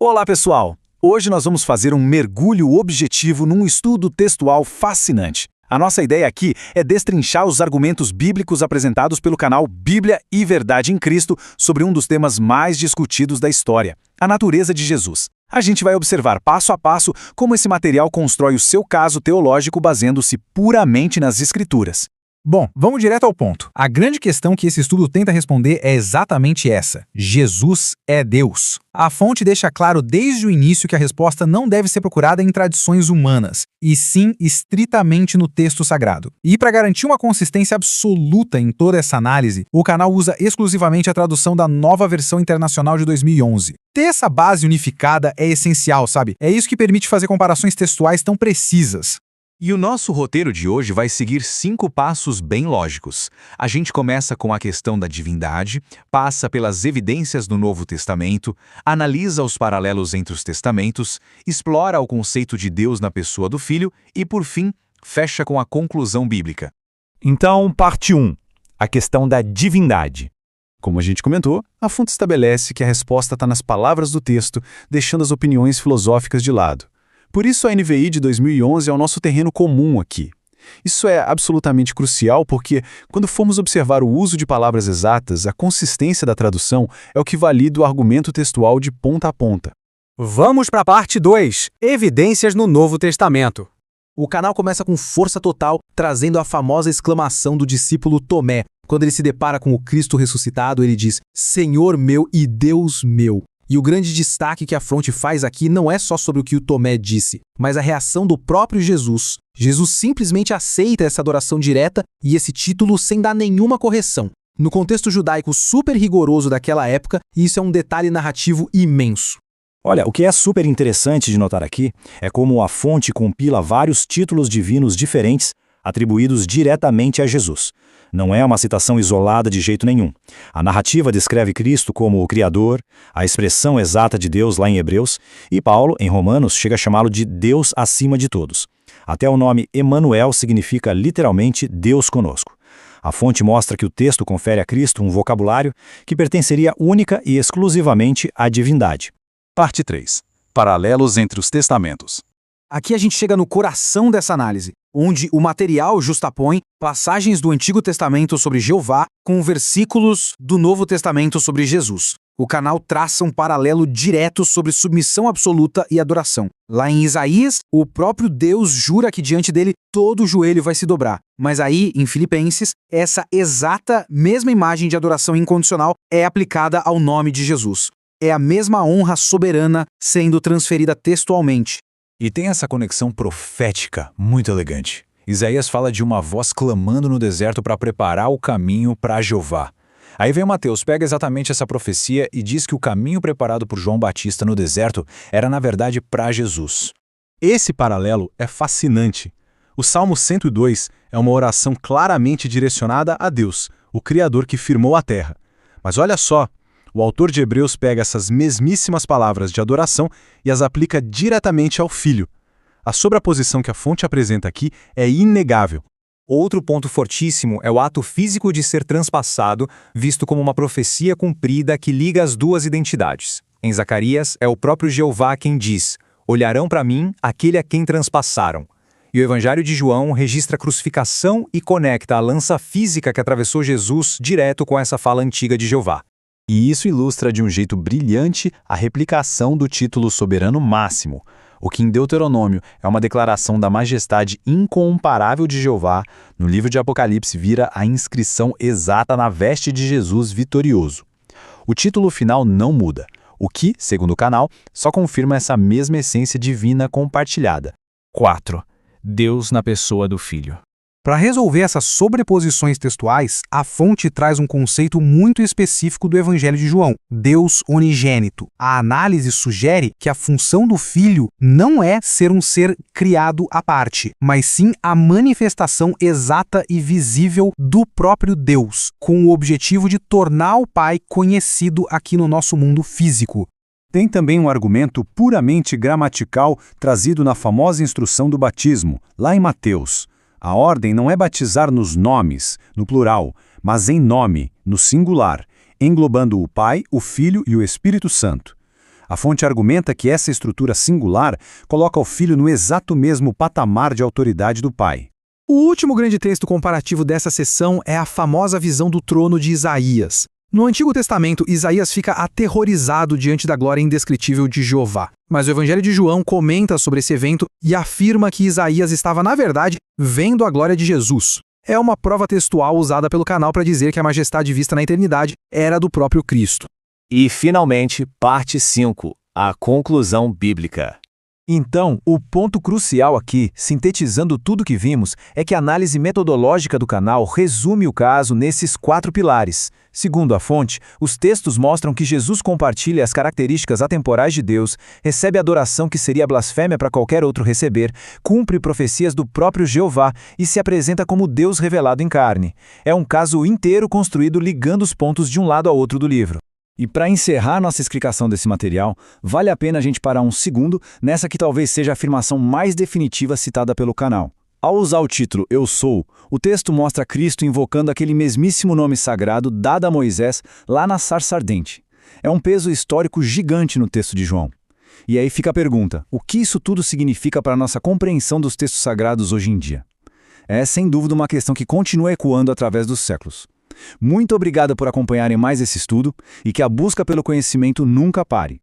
Olá, pessoal! Hoje nós vamos fazer um mergulho objetivo num estudo textual fascinante. A nossa ideia aqui é destrinchar os argumentos bíblicos apresentados pelo canal Bíblia e Verdade em Cristo sobre um dos temas mais discutidos da história, a natureza de Jesus. A gente vai observar passo a passo como esse material constrói o seu caso teológico baseando-se puramente nas Escrituras. Bom, vamos direto ao ponto. A grande questão que esse estudo tenta responder é exatamente essa: Jesus é Deus. A fonte deixa claro desde o início que a resposta não deve ser procurada em tradições humanas, e sim estritamente no texto sagrado. E para garantir uma consistência absoluta em toda essa análise, o canal usa exclusivamente a tradução da Nova Versão Internacional de 2011. Ter essa base unificada é essencial, sabe? É isso que permite fazer comparações textuais tão precisas. E o nosso roteiro de hoje vai seguir 5 passos bem lógicos. A gente começa com a questão da divindade, passa pelas evidências do Novo Testamento, analisa os paralelos entre os testamentos, explora o conceito de Deus na pessoa do Filho e, por fim, fecha com a conclusão bíblica. Então, parte 1. A questão da divindade. Como a gente comentou, a fonte estabelece que a resposta está nas palavras do texto, deixando as opiniões filosóficas de lado. Por isso a NVI de 2011 é o nosso terreno comum aqui. Isso é absolutamente crucial porque, quando formos observar o uso de palavras exatas, a consistência da tradução é o que valida o argumento textual de ponta a ponta. Vamos para a parte 2, Evidências no Novo Testamento. O canal começa com força total, trazendo a famosa exclamação do discípulo Tomé. Quando ele se depara com o Cristo ressuscitado, ele diz: Senhor meu e Deus meu. E o grande destaque que a fonte faz aqui não é só sobre o que o Tomé disse, mas a reação do próprio Jesus. Jesus simplesmente aceita essa adoração direta e esse título sem dar nenhuma correção. No contexto judaico super rigoroso daquela época, isso é um detalhe narrativo imenso. Olha, o que é super interessante de notar aqui é como a fonte compila vários títulos divinos diferentes atribuídos diretamente a Jesus. Não é uma citação isolada de jeito nenhum. A narrativa descreve Cristo como o Criador, a expressão exata de Deus lá em Hebreus, e Paulo, em Romanos, chega a chamá-lo de Deus acima de todos. Até o nome Emanuel significa literalmente Deus conosco. A fonte mostra que o texto confere a Cristo um vocabulário que pertenceria única e exclusivamente à divindade. Parte 3. Paralelos entre os testamentos. Aqui a gente chega no coração dessa análise, onde o material justapõe passagens do Antigo Testamento sobre Jeová com versículos do Novo Testamento sobre Jesus. O canal traça um paralelo direto sobre submissão absoluta e adoração. Lá em Isaías, o próprio Deus jura que diante dele todo joelho vai se dobrar. Mas aí, em Filipenses, essa exata mesma imagem de adoração incondicional é aplicada ao nome de Jesus. É a mesma honra soberana sendo transferida textualmente. E tem essa conexão profética muito elegante. Isaías fala de uma voz clamando no deserto para preparar o caminho para Jeová. Aí vem Mateus, pega exatamente essa profecia e diz que o caminho preparado por João Batista no deserto era, na verdade, para Jesus. Esse paralelo é fascinante. O Salmo 102 é uma oração claramente direcionada a Deus, o Criador que firmou a terra. Mas olha só, o autor de Hebreus pega essas mesmíssimas palavras de adoração e as aplica diretamente ao Filho. A sobreposição que a fonte apresenta aqui é inegável. Outro ponto fortíssimo é o ato físico de ser transpassado, visto como uma profecia cumprida que liga as duas identidades. Em Zacarias, é o próprio Jeová quem diz: olharão para mim aquele a quem transpassaram. E o Evangelho de João registra a crucificação e conecta a lança física que atravessou Jesus direto com essa fala antiga de Jeová. E isso ilustra de um jeito brilhante a replicação do título soberano máximo, o que em Deuteronômio é uma declaração da majestade incomparável de Jeová, no livro de Apocalipse vira a inscrição exata na veste de Jesus vitorioso. O título final não muda, o que, segundo o canal, só confirma essa mesma essência divina compartilhada. 4. Deus na pessoa do Filho. Para resolver essas sobreposições textuais, a fonte traz um conceito muito específico do Evangelho de João, Deus onigênito. A análise sugere que a função do Filho não é ser um ser criado à parte, mas sim a manifestação exata e visível do próprio Deus, com o objetivo de tornar o Pai conhecido aqui no nosso mundo físico. Tem também um argumento puramente gramatical trazido na famosa instrução do batismo, lá em Mateus. A ordem não é batizar nos nomes, no plural, mas em nome, no singular, englobando o Pai, o Filho e o Espírito Santo. A fonte argumenta que essa estrutura singular coloca o filho no exato mesmo patamar de autoridade do pai. O último grande texto comparativo dessa seção é a famosa visão do trono de Isaías. No Antigo Testamento, Isaías fica aterrorizado diante da glória indescritível de Jeová. Mas o Evangelho de João comenta sobre esse evento e afirma que Isaías estava, na verdade, vendo a glória de Jesus. É uma prova textual usada pelo canal para dizer que a majestade vista na eternidade era do próprio Cristo. E, finalmente, parte 5, a conclusão bíblica. Então, o ponto crucial aqui, sintetizando tudo que vimos, é que a análise metodológica do canal resume o caso nesses 4 pilares. Segundo a fonte, os textos mostram que Jesus compartilha as características atemporais de Deus, recebe adoração que seria blasfêmia para qualquer outro receber, cumpre profecias do próprio Jeová e se apresenta como Deus revelado em carne. É um caso inteiro construído ligando os pontos de um lado ao outro do livro. E para encerrar nossa explicação desse material, vale a pena a gente parar um segundo nessa que talvez seja a afirmação mais definitiva citada pelo canal. Ao usar o título Eu Sou, o texto mostra Cristo invocando aquele mesmíssimo nome sagrado dado a Moisés lá na sarça ardente. É um peso histórico gigante no texto de João. E aí fica a pergunta, o que isso tudo significa para a nossa compreensão dos textos sagrados hoje em dia? É sem dúvida uma questão que continua ecoando através dos séculos. Muito obrigado por acompanharem mais esse estudo e que a busca pelo conhecimento nunca pare.